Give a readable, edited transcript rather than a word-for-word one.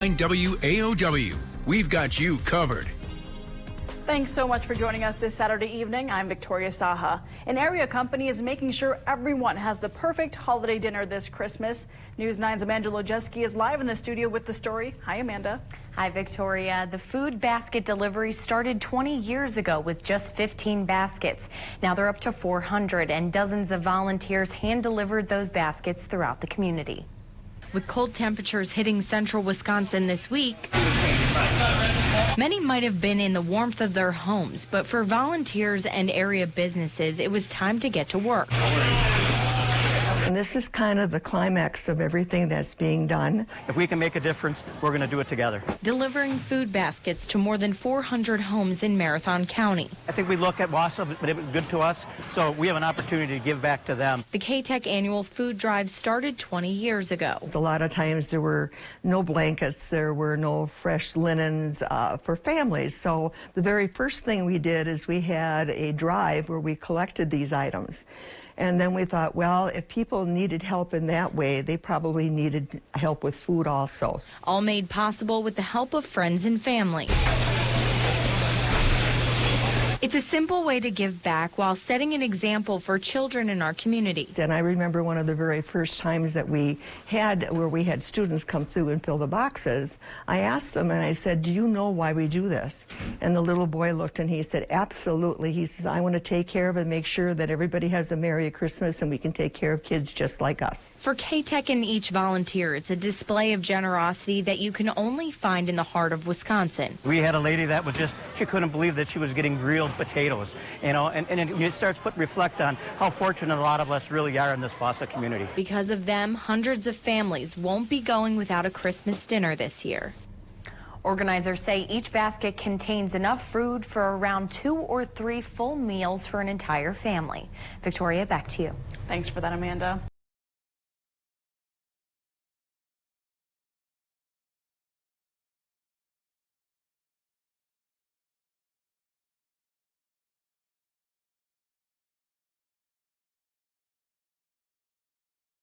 WAOW. We've got you covered. Thanks so much for joining us this Saturday evening. I'm Victoria Saha. An area company is making sure everyone has the perfect holiday dinner this Christmas. News 9's Amanda Lojeski is live in the studio with the story. Hi, Amanda. Hi, Victoria. The food basket delivery started 20 years ago with just 15 baskets. Now they're up to 400, and dozens of volunteers hand-delivered those baskets throughout the community. With cold temperatures hitting central Wisconsin this week, many might have been in the warmth of their homes, but for volunteers and area businesses, it was time to get to work. And this is kind of the climax of everything that's being done. If we can make a difference, we're going to do it together. Delivering food baskets to more than 400 homes in Marathon County. I think we look at Wausau, but it was good to us, so we have an opportunity to give back to them. The K-Tech annual food drive started 20 years ago. A lot of times there were no blankets, there were no fresh linens for families. So the very first thing we did is we had a drive where we collected these items. And then we thought, well, if people needed help in that way, they probably needed help with food also. All made possible with the help of friends and family. It's a simple way to give back while setting an example for children in our community. And I remember one of the very first times that we had students come through and fill the boxes. I asked them and I said, do you know why we do this? And the little boy looked and he said, absolutely. He says, I want to take care of and make sure that everybody has a Merry Christmas and we can take care of kids just like us. For K-Tech and each volunteer, it's a display of generosity that you can only find in the heart of Wisconsin. We had a lady that was she couldn't believe that she was getting grilled potatoes, you know, and it starts to reflect on how fortunate a lot of us really are in this Wausau community. Because of them, hundreds of families won't be going without a Christmas dinner this year. Organizers say each basket contains enough food for around 2 or 3 full meals for an entire family. Victoria, back to you. Thanks for that, Amanda.